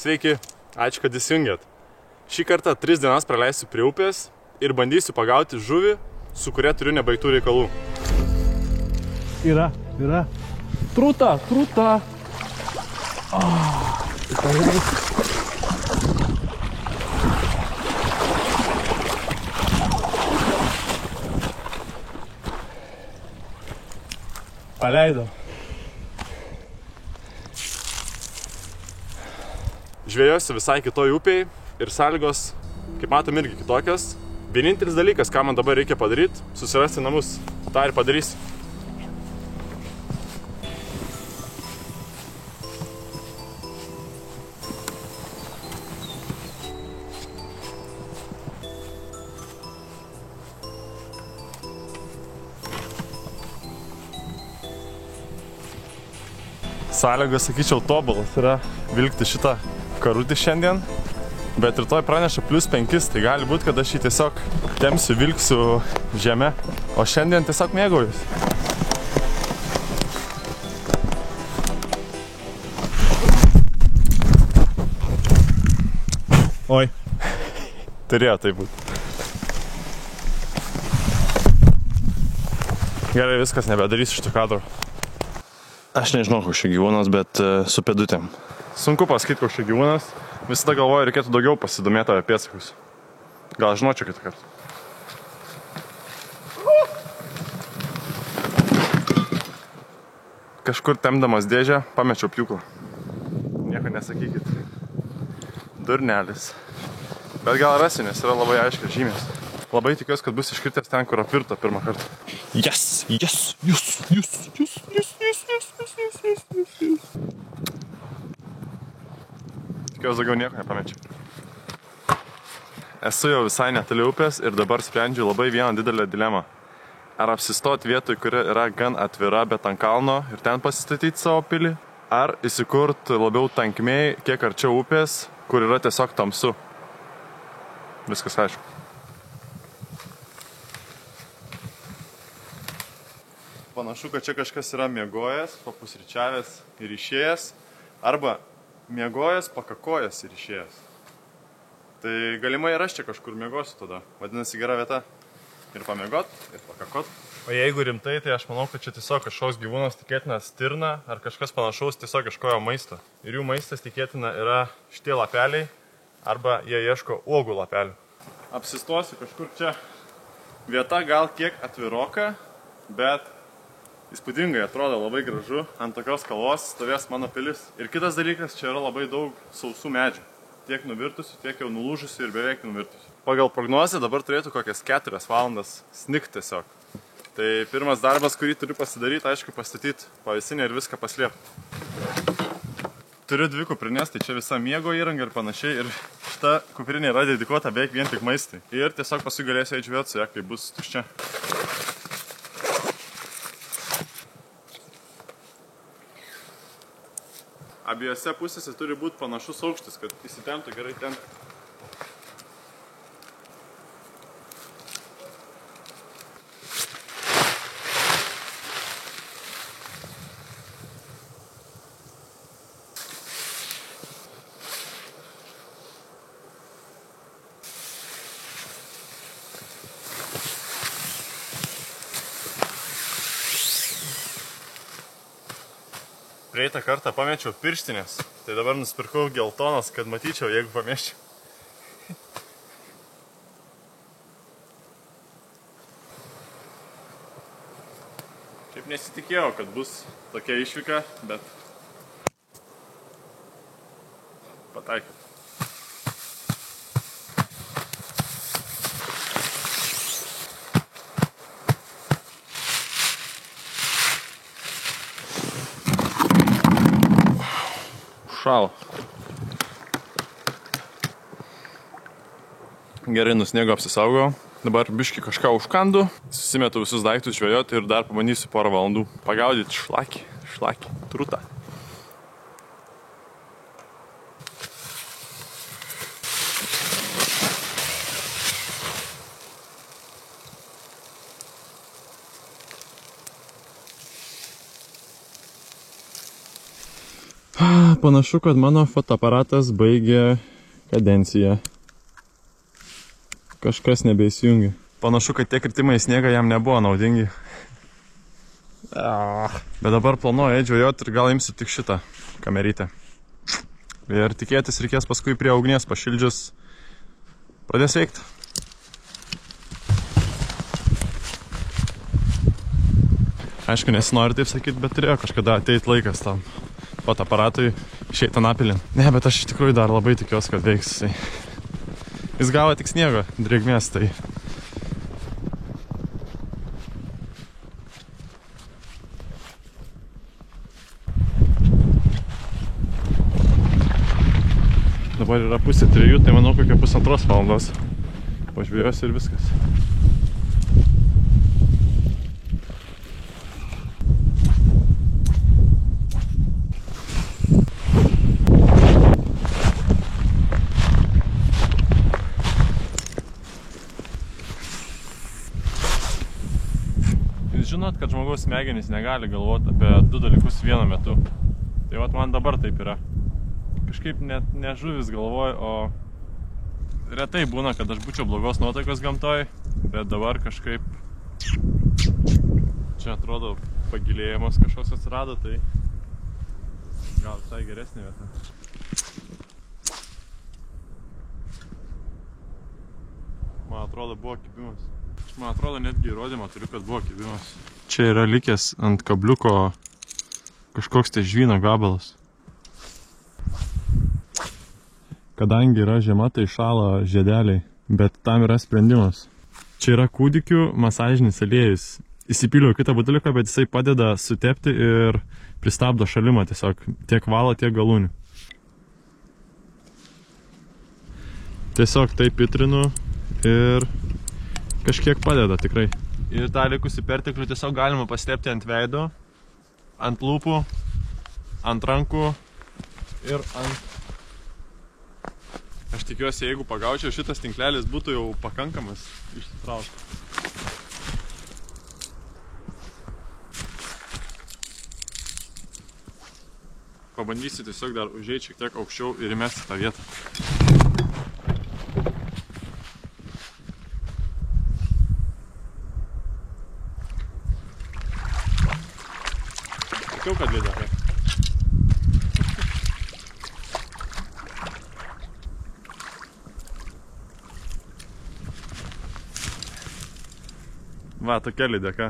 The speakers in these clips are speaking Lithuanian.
Sveiki, ačiū, kad įsijungėt. Šį kartą 3 dienas praleisiu prie upės ir bandysiu pagauti žuvį, su kuria turiu nebaigtų reikalų. Yra. Trūta. Paleido. Žvėjosi visai kitoj upėj ir sąlygos, kaip matom, irgi kitokios. Vienintelis dalykas, ką man dabar reikia padaryti, susirasti namus. Ta ir padarysiu. Sąlygos, sakyčiau, tobulas yra vilkti šitą karutį šiandien, bet rytoj praneša +5, tai gali būti, kad aš jį tiesiog tempsiu, vilksiu žeme, o šiandien tiesiog mėgaujuosi. Oi, turėjo tai būti. Gerai, viskas, nebedarysiu šito kadro. Aš nežinau, koks čia gyvūnas, bet su pėdutėm. Sunku pasakyti, koks čia gyvūnas. Visada galvoju, reikėtų daugiau pasidomėti apie pėdsakus. Gal žinočiau kitą kartą. Kažkur tempdamas dėžę pamečiau pjūklą. Nieko nesakykit. Durnelis. Bet gal rasiu, nes yra labai aiškios žymės. Labai tikiuosi, kad bus iškritęs ten, kur apvirto pirmą kartą. Yes. Tikiuosi daugiau nieko nepamečiau. Esu jau visai netoli upės ir dabar sprendžiu labai vieną didelę dilemą. Ar apsistoti vietoj, kuri yra gan atvira, bet ant kalno ir ten pasistatyti savo pilį? Ar įsikurti labiau tankmėj, kiek arčiau upės, kur yra tiesiog tamsu? Viskas aišku. Panašu, kad čia kažkas yra miegojęs, papusryčiavęs ir išėjęs, arba miegojęs, pakakojęs ir išėjęs. Tai galimai ir aš čia kažkur miegosiu tada. Vadinasi, gera vieta ir pamiegot, ir pakakot. O jeigu rimtai, tai aš manau, kad čia tiesiog kažkoks gyvūnas, tikėtina stirna ar kažkas panašaus, tiesiog ieškojo maisto. Ir jų maistas tikėtina yra šitie lapeliai, arba jie ieško uogų lapelių. Apsistosiu kažkur čia. Vieta gal kiek atviroka, bet įspūdingai atrodo, labai gražu. Ant tokios kalvos stovės mano pilis. Ir kitas dalykas, čia yra labai daug sausų medžių. Tiek nuvirtusių, tiek jau nulūžusių ir beveik nuvirtusių. Pagal prognozę dabar turėtų kokias 4 valandas snigt tiesiog. Tai pirmas darbas, kurį turiu pasidaryti, aišku, pastatyti pavėsinę ir viską paslėpti. Turiu 2 kuprinės, tai čia visa miego įranga ir panašiai. Ir šita kuprinė yra dedikuota beveik vien tik maistui. Ir tiesiog paskui galėsiu eiti žvejoti su ja, kai bus tuščia. Abiejose pusėse turi būti panašus aukštis, kad įsitemptų gerai ten. Praeitą kartą pamečiau pirštinės, tai dabar nusipirkau geltonas, kad matyčiau, jeigu pameščiau. Šiaip nesitikėjau, kad bus tokia išvyka, bet pataikiau. Šalo. Gerai, nuo sniego apsisaugau. Dabar biškį kažką užkandu. Susimetu visus daiktus žvejoti ir dar pabandysiu porą valandų pagaudyti šlakį, trutą. panašu, kad mano fotoaparatas baigė kadenciją. Kažkas nebeįsijungia. Panašu, kad tie kritimai į sniegą jam nebuvo naudingi. Bet dabar planuoju eiti žvejoti ir gal imsiu tik šitą kamerytę. Ir tikėtis reikės paskui prie ugnies pašildžius pradės veikti. Aišku, nesinori taip sakyti, bet turėjo kažkada ateit laikas tam fotoaparatui išeit anapilin. Ne, bet aš iš tikrųjų dar labai tikiuosi, kad veiks jisai. Jis gavo tik sniego drėgmės, tai... Dabar yra 2:30, tai manau kokia 1,5 valandos. Pažvėjosiu ir viskas. Jūs žinot, kad žmogaus smegenys negali galvoti apie 2 dalykus vienu metu. Tai vat man dabar taip yra. Kažkaip net ne žuvis galvoju, o retai būna, kad aš būčiau blogos nuotaikos gamtoj, bet dabar kažkaip čia atrodo pagilėjimas kažkoks atsirado, tai gal visai geresnė vieta. Man atrodo buvo kibimas. Man atrodo netgi įrodymą turiu, kad buvo kibimas. Čia yra likęs ant kabliuko kažkoks tai žvyno gabalas. Kadangi yra žiema, tai šąla žiedeliai, bet tam yra sprendimas. Čia yra kūdikių masažinis aliejus. Įsipyliau kitą buteliuką, bet jisai padeda sutepti ir pristabdo šalimą tiesiog. Tiek valo, tiek galūnių. Tiesiog taip pitrinu ir kažkiek padeda tikrai. Ir tą likusį perteklių tiesiog galima paslėpti ant veido, ant lūpų, ant rankų ir ant... Aš tikiuosi, jeigu pagaučiau, šitas tinklelis būtų jau pakankamas išsitraukti. Pabandysiu tiesiog dar užeiti šiek tiek aukščiau ir įmesti tą vietą. Sakiau, kad lydeka. Va, tokia lydeka.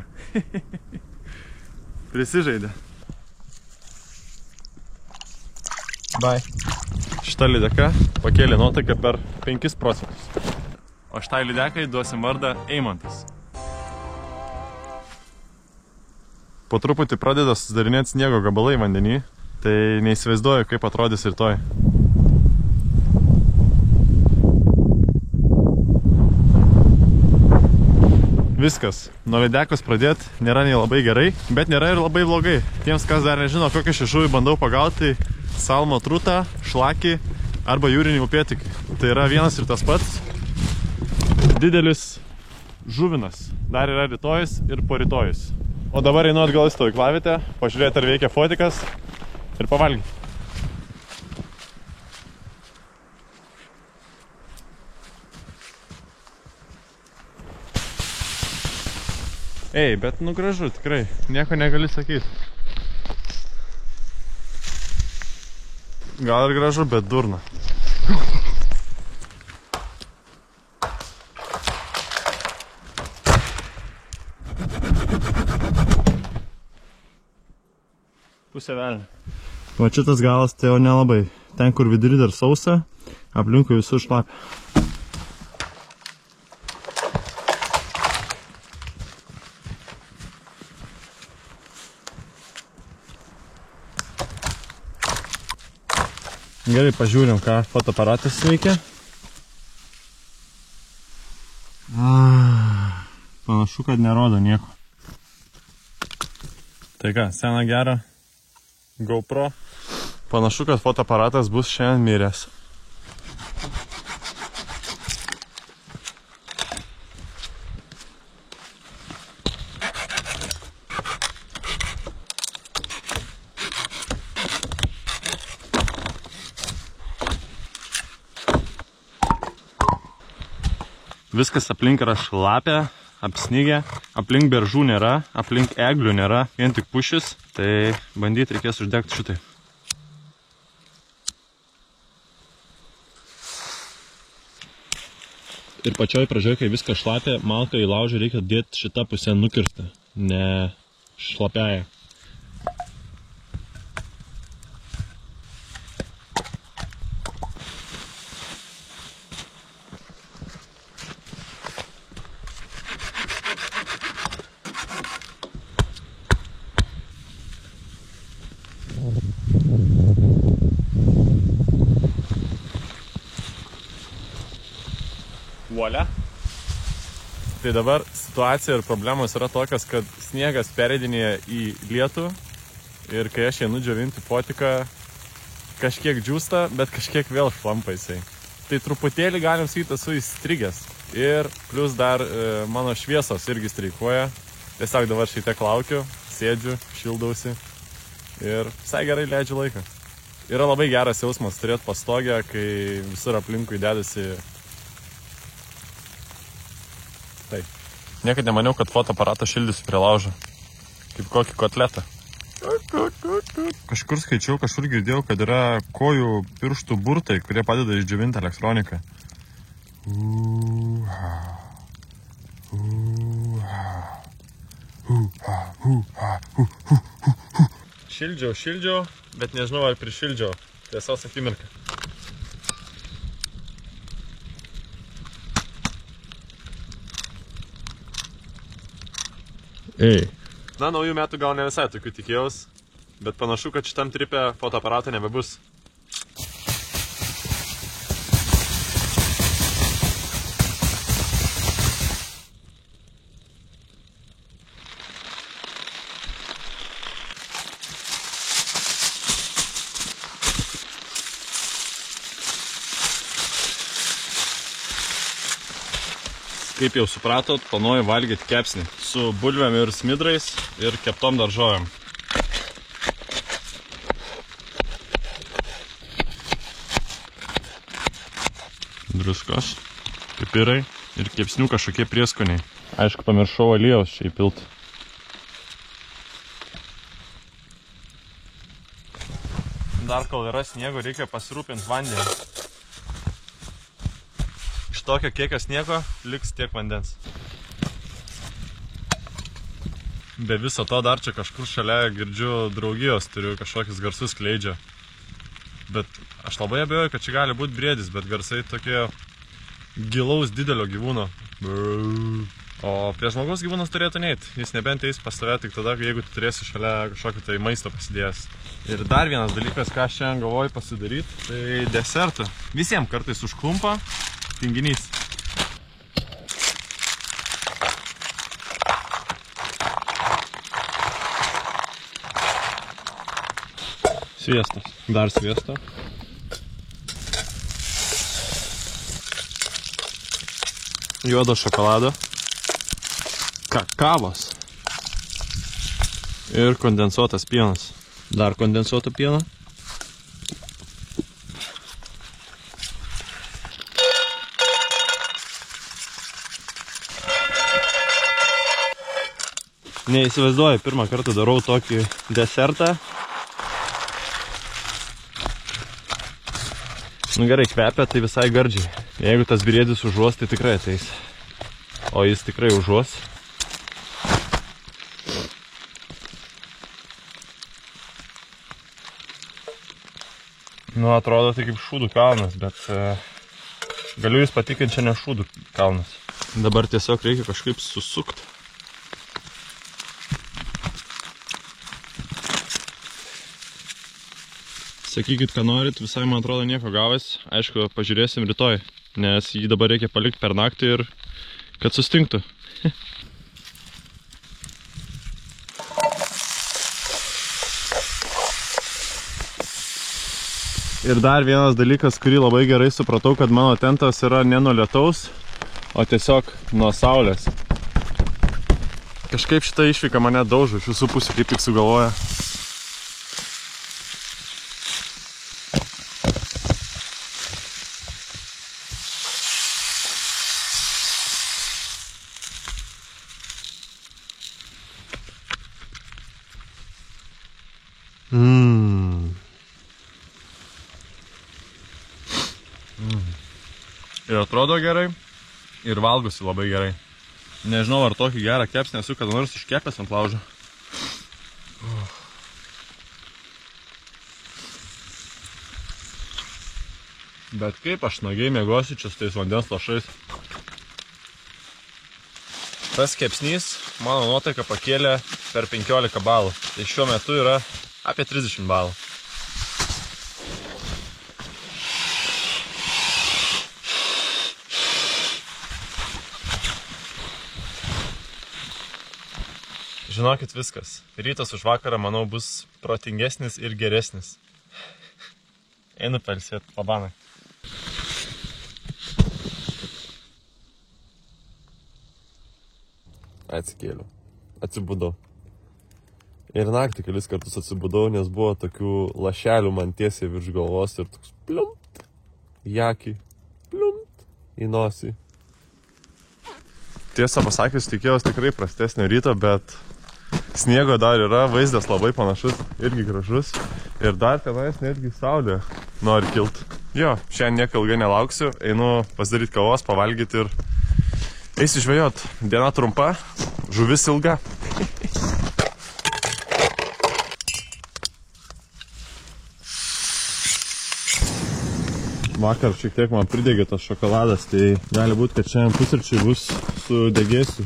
Prisižaidė. Bye. Šita lydeka pakėlė nuotaiką per 5%. O šitai lydekai duosim vardą Eimantas. Po truputį pradeda susidarinėti sniego gabalai vandenį, tai neįsivaizduoju, kaip atrodys rytoj. Viskas. Nuo lydekos pradėti nėra nei labai gerai, bet nėra ir labai blogai. Tiems, kas dar nežino, kokią šį žuvį bandau pagauti, tai salmo trutą, šlakį arba jūrinį upėtikį. Tai yra vienas ir tas pats didelis žuvinas. Dar yra rytojus ir porytojus. O dabar einu atgal į stovyklavietę, pažiūrėti, ar veikia fotikas ir pavalgyti. Ei, bet nu gražu, tikrai, nieko negali sakyti. Gal ir gražu, bet durna. Pusė velnio. O šitas galas tai jau nelabai. Ten, kur vidury dar sausa, aplinkui visur šlapia. Gerai, pažiūrim, ką fotoaparatas veikia. Panašu, kad nerodo nieko. Tai ką, seną gerą GoPro. Panašu, kad fotoaparatas bus šiandien miręs. Viskas aplink yra šlapia, apsnigę, aplink beržų nėra, aplink eglių nėra, vien tik pušis, tai bandyti reikės uždegti šitai. Ir pačioj pradžioj, kai viskas šlapia, malką į laužą reikia dėti šitą pusę nukirstą, ne šlapiają. Volia. Tai dabar situacija ir problemos yra tokios, kad sniegas pereidinėja į lietų ir kai aš einu džiovinti potiką, kažkiek džiūsta, bet kažkiek vėl šlampa jisai. Tai truputėlį galim sakyti, esu įstrigęs. Ir plus dar mano šviesos irgi streikuoja. Tiesiog dabar šiek tiek laukiu, sėdžiu, šildausi ir visai gerai leidžiu laiką. Yra labai geras jausmas turėti pastogę, kai visur aplinkui dedasi. Niekad nemaniau, kad fotoaparatą šildysiu prie laužo. Kaip kokį kotletą. Kažkur skaičiau, kažkur girdėjau, kad yra kojų pirštų burtai, kurie padeda išdžiovinti elektroniką. Šildžiau, bet nežinau, ar prišildžiau. Tiesos akimirką. Ei. Na, naujų metų gal ne visai tokių tikėjaus, bet panašu, kad šitam tripe fotoaparato nebebus. Kaip jau supratot, planuoju valgyti kepsnį su bulvėm ir smidrais ir keptom daržovėm. Druskos, pipirai ir kepsnių kažkokie prieskoniai. Aišku, pamiršau aliejaus čia įpilt. Dar kol yra sniego, reikia pasirūpinti vandenį. Tokio kiekio sniego liks tiek vandens. Be viso to dar čia kažkur šalia girdžiu draugijos, turiu kažkokius garsus skleidžia. Bet aš labai abejoju, kad čia gali būti briedis, bet garsai tokie gilaus didelio gyvūno. O prie žmogaus gyvūnas turėtų neit. Jis nebent eis pas tave tik tada, jeigu tu turėsi šalia kažkokį tai maisto pasidėjęs. Ir dar vienas dalykas, ką aš šiandien galvoju pasidaryti, tai desertą. Visiems kartais užklumpa tinginys. Sviestas. Dar sviesto. Juodo šokolado. Kakavos. Ir kondensuotas pienas. Dar kondensuoto pieno. Neįsivaizduoju, pirmą kartą darau tokį desertą. Nu gerai, kvepia, tai visai gardžiai. Jeigu tas briedis užuos, tai tikrai ateis. O jis tikrai užuos. Nu, atrodo tai kaip šūdų kalnas, bet galiu jūs patikinti, čia ne šūdų kalnas. Dabar tiesiog reikia kažkaip susukti. Sakykit, ką norit, visai man atrodo nieko gavęs. Aišku, pažiūrėsim rytoj, nes jį dabar reikia palikti per naktį ir kad sustingtų. Ir dar vienas dalykas, kurį labai gerai supratau, kad mano tentas yra ne nuo lietaus, o tiesiog nuo saulės. Kažkaip šitą išvyką mane daužo iš visų pusių, kaip tik sugalvoja. Ir atrodo gerai, ir valgosi labai gerai. Nežinau, ar tokį gerą kepsnį esu kada nors iškepęs ant laužo. Bet kaip aš nagiai mėgosiu čia su tais vandens lašais. Tas kepsnys mano nuotaiką pakėlė per 15 balų. Tai šiuo metu yra apie 30 balų. Žinokit viskas. Rytas už vakarą, manau, bus protingesnis ir geresnis. Einu pailsėt, labanai. Atsikėliau. Atsibudau. Ir naktį kelis kartus atsibudau, nes buvo tokių lašelių man tiesiai virš galvos ir toks pliumt į akį, pliumt į nosį. Tiesą pasakius, tikėjausi tikrai prastesnio ryto, bet sniego dar yra, vaizdas labai panašus, irgi gražus. Ir dar tenais netgi saulė nori kilt. Jo, šiandien niek ilgai nelauksiu, einu pasidaryti kavos, pavalgyti ir eisiu žvejot. Diena trumpa, žuvis ilga. Vakar šiek tiek man pridegė tas šokoladas, tai gali būti, kad šiandien pusryčiai bus su degėsiu.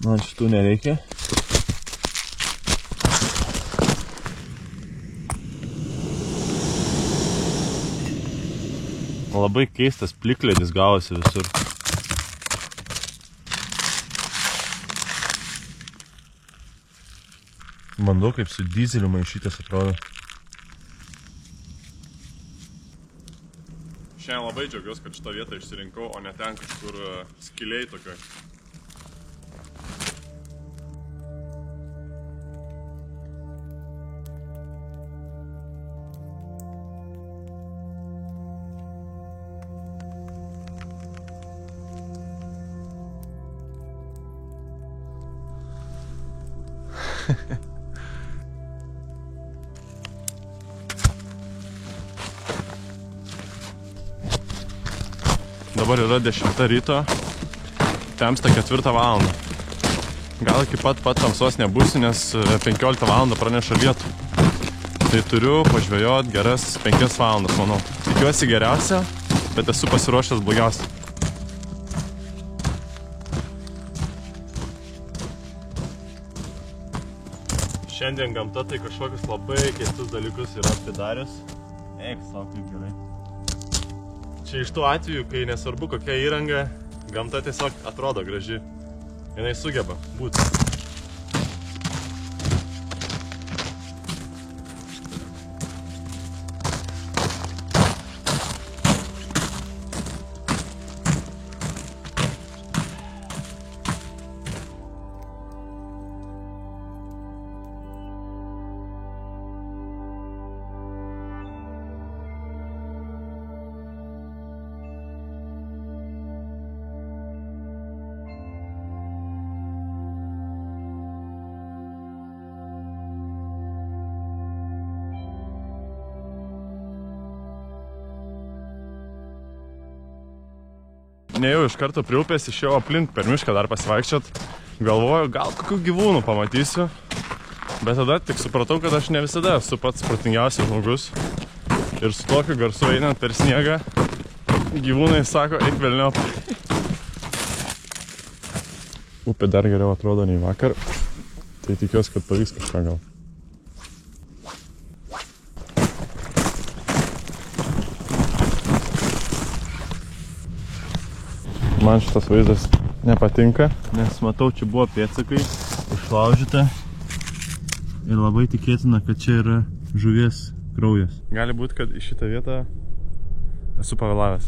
Man šitų nereikia. Labai keistas plikledis gavosi visur. Bandau kaip su dizeliu maišytas atrodo. Šiandien labai džiaugiuosi, kad šitą vietą išsirinkau, o ne ten kažkur skiliai tokioj. Dabar yra 10 ryto, temsta 4 valandą. Gal iki pat tamsos nebūsiu, nes 15 valandą praneša lietų. Tai turiu pažvejot geras 5 valandas, manau. Tikiuosi geriausia, bet esu pasiruošęs blogiausia. Šiandien gamta tai kažkokius labai keistus dalykus yra pridarius. Eik, savo kaip gerai. Čia iš tų atvejų, kai nesvarbu kokia įranga, gamta tiesiog atrodo graži. Jinai sugeba būti. Nejau iš karto prie upės, išėjau aplink per mišką dar pasivaikščiot. Galvoju, gal kokių gyvūnų pamatysiu. Bet tada tik supratau, kad aš ne visada esu pats protingiausias žmogus. Ir su tokiu garsu einant per sniegą, gyvūnai sako, eik velniop. Upė dar geriau atrodo nei vakar. Tai tikiuosi, kad pavyks kažką gal. Man šitas vaizdas nepatinka, nes matau, čia buvo pėdsakai išlaužyta ir labai tikėtina, kad čia yra žuvies kraujas. Gali būti, kad į šitą vietą esu pavėlavęs.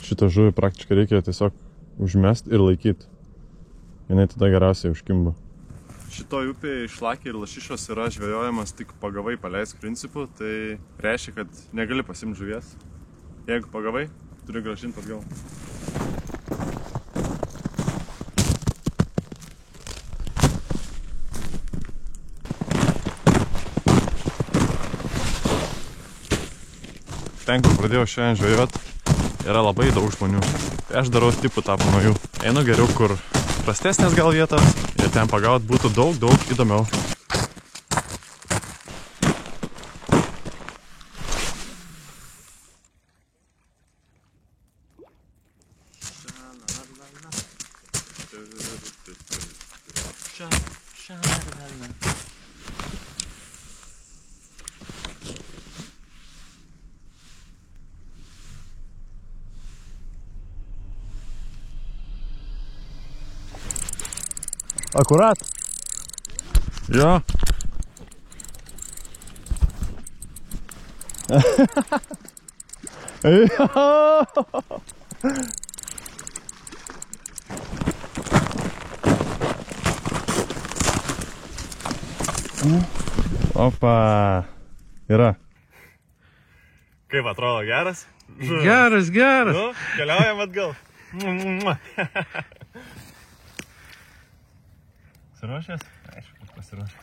Šitą žuvį praktiškai reikia tiesiog užmest ir laikyti. Jinai tada geriausiai užkimba. Šitoj upėje išlakė ir lašišos yra žvejojamas tik pagavai paleisk principu, tai reiškia, kad negali pasimti žuvies. Jeigu pagavai, turi grąžinti atgal. ten, kur pradėjau šiandien žvejot, yra labai daug žmonių. Tai aš darau tipų tapą nuo jų. Einu geriau, kur prastesnės gal vietas ir ten pagaut būtų daug įdomiau. Akurat. Jo. Opa. Yra. Kaip atrodo, geras? Geras. Nu, keliaujam atgal. Pasiruošęs? Aišku, pasiruošęs.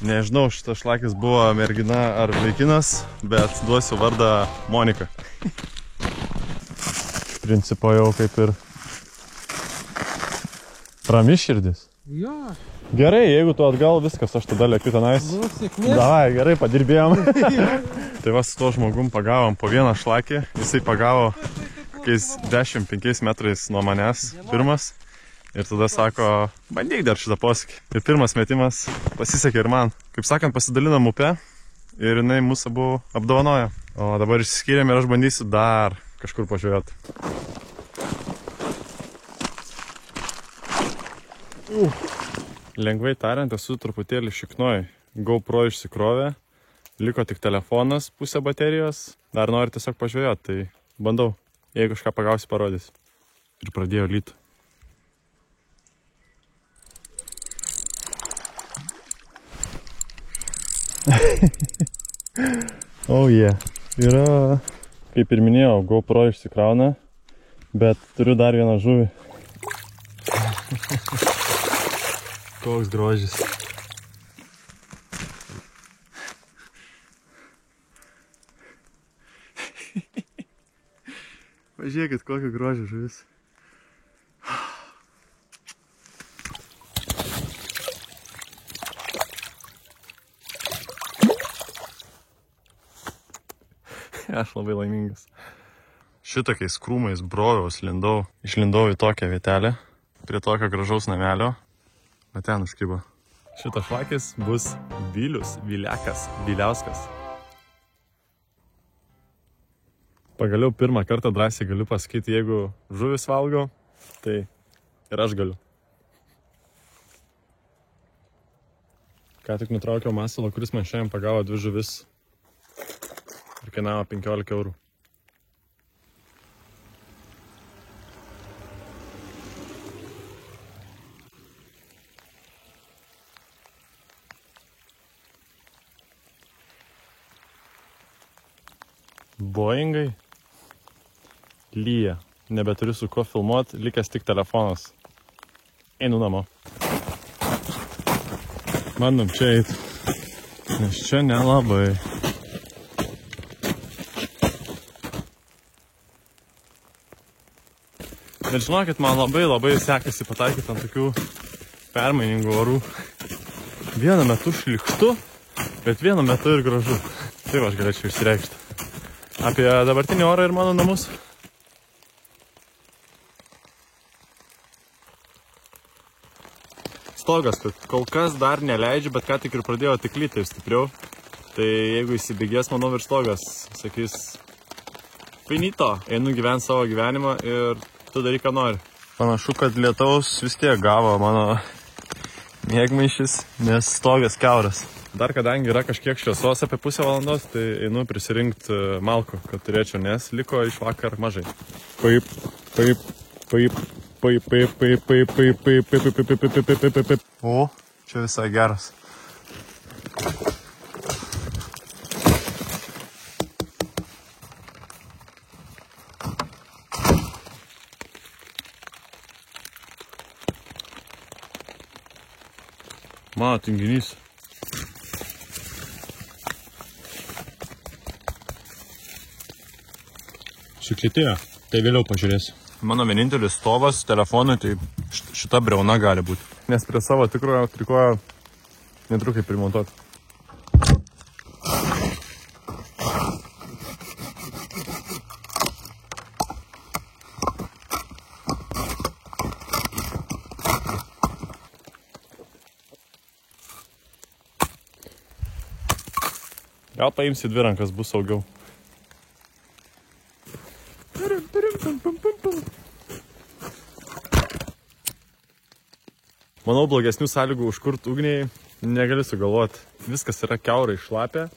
Nežinau, šitas šlakis buvo mergina ar vaikinas, bet duosiu vardą Monika. Principo jau kaip ir rami širdis. Jo. Gerai, jeigu tu atgal viskas, aš tada lėkiu tenais. Davai, gerai, padirbėjom. Tai va, su tuo žmogum pagavom po vieną šlakį. Jisai pagavo kokiais 10-5 metrais nuo manęs pirmas. Ir tada sako, bandyk dar šitą posakį. Ir pirmas metimas pasisekė ir man. Kaip sakant, pasidalinam upę ir jinai mūsų abu apdovanojo. O dabar išsiskyrėm ir aš bandysiu dar kažkur pažiūrėti. Lengvai tariant, esu truputėlį šiknoj. GoPro išsikrovė, liko tik telefonas, pusė baterijos. Dar noriu tiesiog pažiūrėti, tai bandau. Jeigu kažką pagausi, parodys. Ir pradėjo lyt. Oh yeah. Yra, kaip ir minėjau, GoPro išsikrauna, bet turiu dar vieną žuvį. Koks grožis. Pažiūrėkit, kokio grožio žuvis. Aš labai laimingas. Šitokiais krūmais brojaus išlindau į tokią vietelę, prie tokio gražaus namelio, o ten užkibo. Šitas šlakis bus Vilius, Vilekas, Viliauskas. Pagaliau pirmą kartą drąsiai galiu pasakyti, jeigu žuvis valgo, tai ir aš galiu. Ką tik nutraukiau masalą, kuris man šiandien pagavo 2 žuvis. Ir kainavo 15 eurų. Boingai. Lyja. Nebeturiu su kuo filmuoti, likęs tik telefonas. Einu namo. Bandom čia eit. Nes čia nelabai. Ir žinokit, man labai sekasi pataikyti ant tokių permainingų orų. Vienu metu šlikštu, bet vienu metu ir gražu. Taip aš galėčiau išsireikšti. Apie dabartinį orą ir mano namus. Stogas, kol kas dar neleidžiu, bet ką tik ir pradėjo tik lyti ir stipriau. Tai jeigu įsibėgės, manau, ir stogas sakys, finito, einu gyventi savo gyvenimą ir tu daryk, ką nori. Panašu, kad lietaus vis tiek gavo mano mėgmaišis, nes stogas kiauras. Dar kadangi yra kažkiek šviesos apie pusę valandos, tai einu prisirinkti malkų, kad turėčiau, nes liko iš vakar mažai. O, čia visai geras. Mano tinginys. sukietėjo. Tai vėliau pažiūrėsiu. Mano vienintelis stovas telefonui, tai šita briauna gali būti. Nes prie savo tikrojo trikojo netrukai primontuoti. Gal paimsi 2 rankas, bus saugiau. Manau, blogesnių sąlygų užkurt ugniai negali sugalvoti. Viskas yra kiaurai šlapia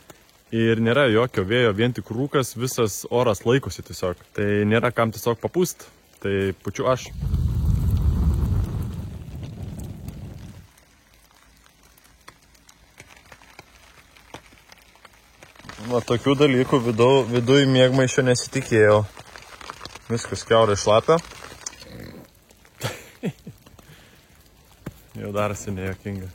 ir nėra jokio vėjo, vien tik rūkas, visas oras laikosi tiesiog. Tai nėra kam tiesiog papūst, tai pučiu aš. Nuo tokių dalykų viduj miegmaišio nesitikėjau. Viskas kiaurai šlapia. Jau darosi nejokinga.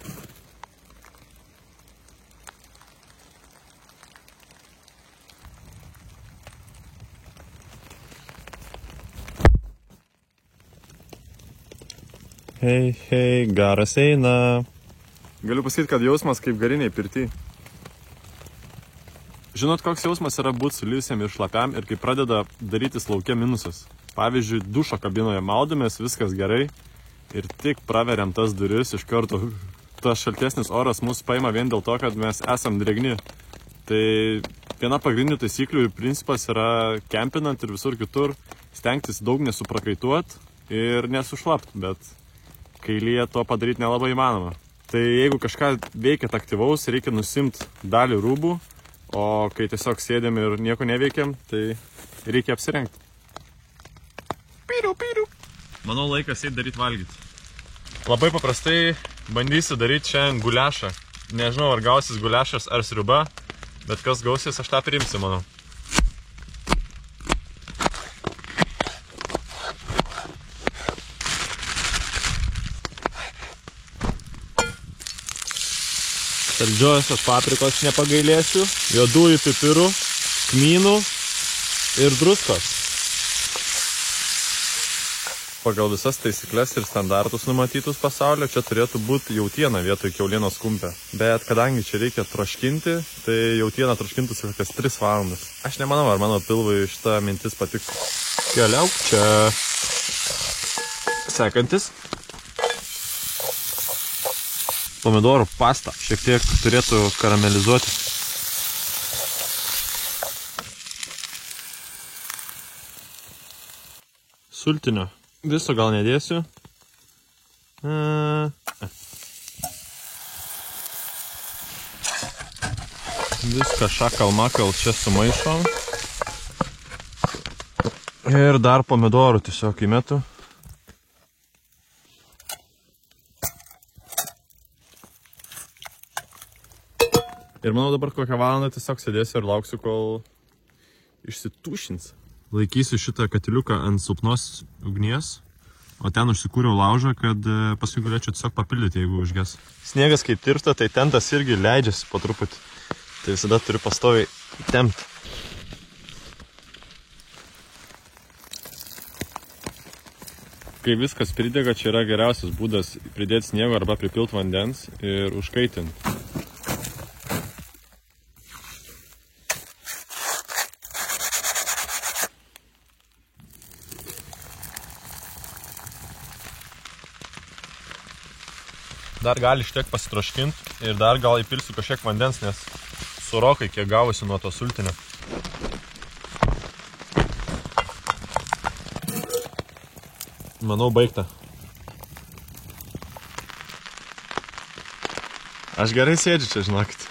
Hei, garas eina. Galiu pasakyti, kad jausmas kaip gariniai pirty. Žinot, koks jausmas yra būti sulyjusiam ir šlapiam ir kai pradeda darytis lauke minusas. Pavyzdžiui, dušo kabinoje maudomės, viskas gerai ir tik praveriam tas duris iš karto. Tas šaltesnis oras mus paima vien dėl to, kad mes esam drėgni. Tai viena pagrindinių taisyklių ir principas yra kempinant ir visur kitur stengtis daug nesuprakaituot ir nesušlapt, bet kai lyja to padaryti nelabai įmanoma. Tai jeigu kažką veikiat aktyvaus, reikia nusimt dalį rūbų, o kai tiesiog sėdėm ir nieko neveikiam, tai reikia apsirengti. Pyriu. Manau, laikas eit daryti valgyti. Labai paprastai bandysiu daryti šiandien guliašą. Nežinau, ar gausis guliašas ar sriuba, bet kas gausis, aš tą priimsiu, manau. Saldžiosios paprikos nepagailėsiu, juodųjų pipirų, kmynų ir druskos. Pagal visas taisyklės ir standartus numatytus pasaulio, čia turėtų būti jautiena vietoj kiaulienos kumpė. Bet kadangi čia reikia troškinti, tai jautiena troškintųsi kokias 3 valandas. Aš nemanau, ar mano pilvui šita mintis patiktų. Keliauk čia. Sekantis. Pomidorų pasta šiek tiek turėtų karamelizuoti. Sultinio. Viso gal nedėsiu. Viską šakal-makal čia sumaišom. Ir dar pomidorų tiesiog įmetu. Ir manau dabar kokią valandą tiesiog sėdėsiu ir lauksiu, kol išsitušins. Laikysiu šitą katiliuką ant silpnos ugnies, o ten užsikūriau laužą, kad paskui galėčiau tiesiog papildyti, jeigu užges. Sniegas kaip tirpsta, tai tentas irgi leidžiasi po truputį. Tai visada turiu pastoviai tempti. Kai viskas pridega, čia yra geriausias būdas pridėti sniego arba pripilti vandens ir užkaitinti. Dar gali šiek tiek pasitroškinti ir dar gal įpilsiu kažkiek vandens, nes surokai kiek gavosi nuo to sultinio. Manau, baigta. Aš gerai sėdžiu čia, žinokit.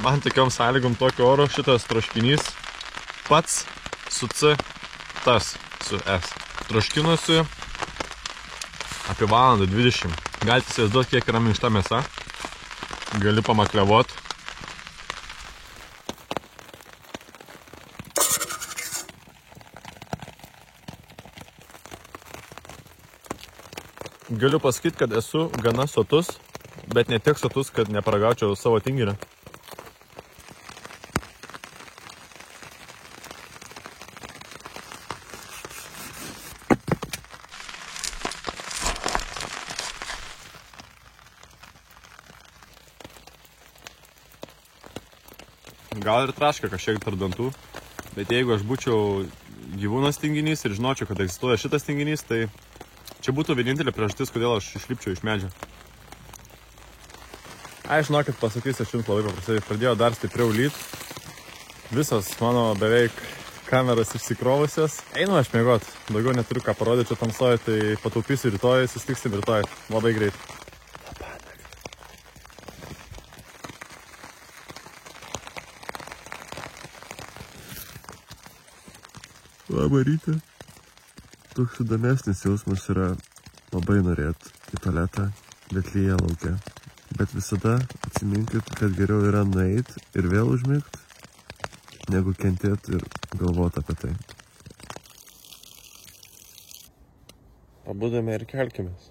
Man tokiom sąlygom tokio oro šitas troškinys pats su C, tas su S. Troškinusi apie valandą 20. Galite įsivaizduoti, kiek yra minkšta mėsa. Gali pamaklevot. Galiu pasakyti, kad esu gana sotus, bet ne tiek sotus, kad neparagaučiau savo tinginio. gal ir traška kažkiek tarp dantų, bet jeigu aš būčiau gyvūnas tinginys ir žinočiau, kad egzistuoja šitas tinginys, tai čia būtų vienintelė priežastis, kodėl aš išlipčiau iš medžio. Ai, žinokit, pasakysiu, aš jums labai paprastai, pradėjo dar stipriau lyt. Visos mano beveik kameras išsikrovusios. Einu aš miegot, daugiau neturiu ką parodyti čia tamsoje, tai pataupysiu rytoj, susitiksim rytoj, labai greit. Labą rytą. Toks įdomesnis jausmas yra labai norėt į tualetą, bet lyja laukia. Bet visada atsiminkit, kad geriau yra nueit ir vėl užmigt, negu kentėt ir galvot apie tai. Pabudame ir kelkimės.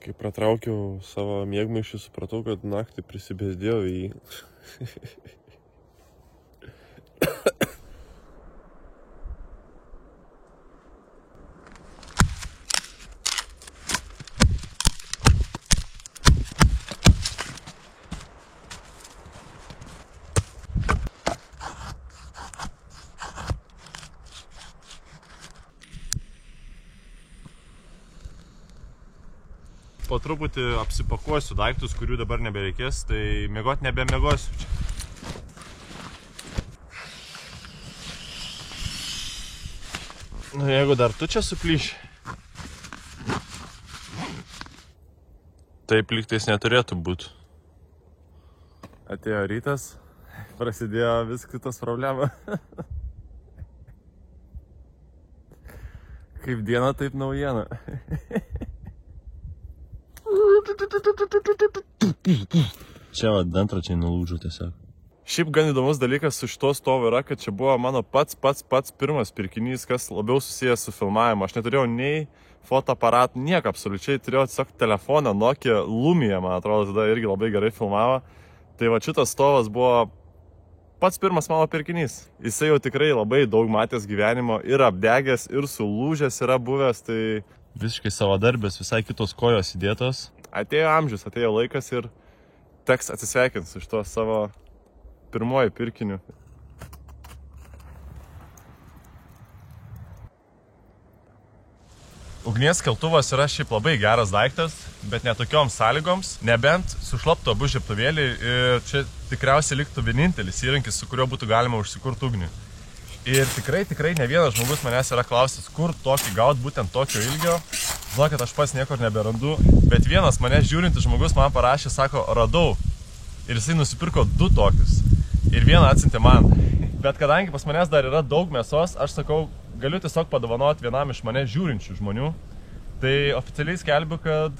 Kai pratraukiau savo miegmaišį, supratau, kad naktį prisibėsdėjau į jį. Po truputį apsipakuosiu daiktus, kurių dabar nebereikės, tai miegot nebemiegosiu čia. Nu, jeigu dar tu čia suplyši, taip lygtais neturėtų būti. Atėjo rytas, prasidėjo vis kitos problema. Kaip diena, taip naujiena. Čia va, dantračiai nulūžo tiesiog. Šiaip gan įdomus dalykas su šito stovu yra, kad čia buvo mano pats pirmas pirkinys, kas labiau susijęs su filmavimu. Aš neturėjau nei fotoaparatų, nieko absoliučiai, turėjau tiesiog telefoną Nokia Lumia, man atrodo, tada irgi labai gerai filmavo. Tai va šitas stovas buvo pats pirmas mano pirkinys. Jisai jau tikrai labai daug matęs gyvenimo, ir apdegęs, ir sulūžęs yra buvęs, tai Visiškai savadarbės, visai kitos kojos įdėtos. atėjo amžius, atėjo laikas ir teks atsisveikinti su šito savo pirmoji pirkiniu. Ugnies keltuvas yra šiaip labai geras daiktas, bet netokioms sąlygoms, nebent sušlaptų abu žiebtuvėliai ir čia tikriausiai liktų vienintelis įrankis, su kuriuo būtų galima užsikurti ugnį. Ir tikrai ne vienas žmogus manęs yra klausęs, kur tokį gauti būtent tokio ilgio. Žinau, kad aš pats niekur neberandu, bet vienas manęs žiūrintis žmogus man parašė, sako, radau. Ir jisai nusipirko 2 tokius. Ir vieną atsiuntė man. Bet kadangi pas manęs dar yra daug mėsos, aš sakau, galiu tiesiog padovanoti vienam iš mane žiūrinčių žmonių. Tai oficialiai skelbiu, kad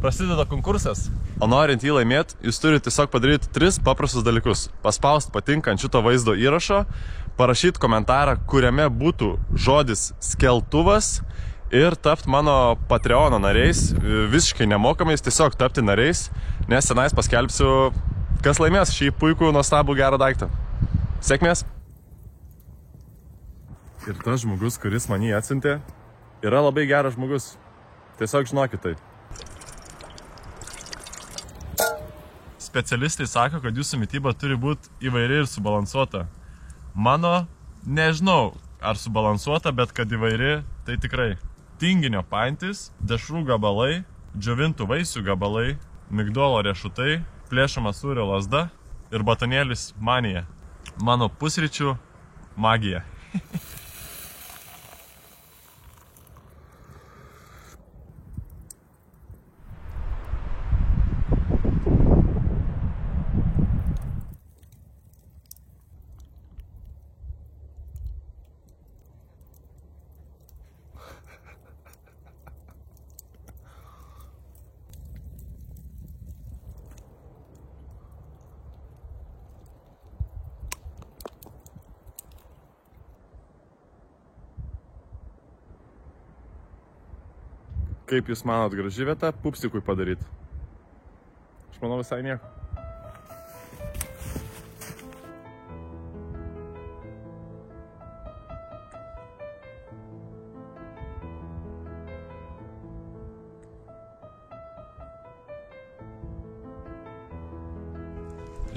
prasideda konkursas. O norint jį laimėti, jūs turite tiesiog padaryti 3 paprastus dalykus. Paspausti patinka ant šito vaizdo įrašo, parašyti komentarą, kuriame būtų žodis skeltuvas ir tapti mano Patreono nariais, visiškai nemokamais, tiesiog tapti nariais, nes tenais paskelbsiu, kas laimės šį puikų, nuostabų, gerą daiktą. Sėkmės! Ir tas žmogus, kuris man jį atsiuntė, yra labai geras žmogus. Tiesiog žinokit tai. Specialistai sako, kad jūsų mityba turi būti įvairi ir subalansuota. Mano, nežinau, ar subalansuota, bet kad įvairi, tai tikrai. Tinginio pantis, dešrų gabalai, džiovintų vaisių gabalai, migdolo riešutai, plėšoma sūrio lazda ir batonėlis manija. Mano pusryčių magija. Kaip jūs manot, graži vieta pupsikui padaryti? Aš manau, visai nieko.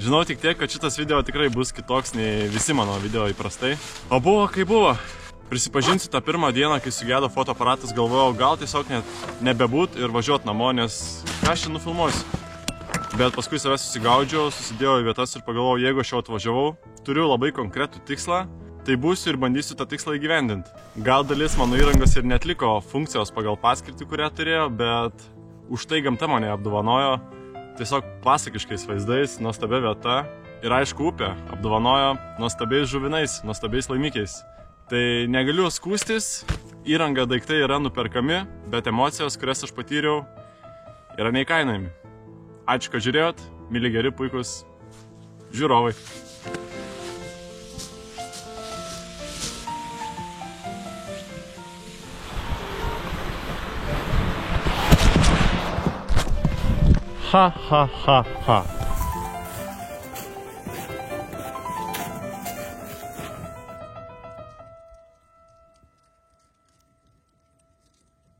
Žinau tik tiek, kad šitas video tikrai bus kitoks nei visi mano video įprastai. O buvo kaip buvo. Prisipažinsiu, tą pirmą dieną, kai sugedo fotoaparatas, galvojau, gal tiesiog net nebebūt ir važiuot namo, nes ką aš čia nufilmuosiu. Bet paskui savęs susigaudžiau, susidėjau į vietas ir pagalvojau, jeigu aš jau atvažiavau, turiu labai konkretų tikslą, tai būsiu ir bandysiu tą tikslą įgyvendinti. Gal dalis mano įrangos ir netliko funkcijos pagal paskirtį, kurią turėjo, bet už tai gamta mane apdovanojo tiesiog pasakiškais vaizdais, nuostabia vieta ir aišku upė apdovanojo nuostabiais žuvinais, nuostabiais laimikiais. Tai negaliu skūstis, įranga daiktai yra nuperkami, bet emocijos, kurias aš patyriau, yra neįkainojami. Ačiū, kad žiūrėjot, myli geri, puikus žiūrovai. Ha ha ha ha.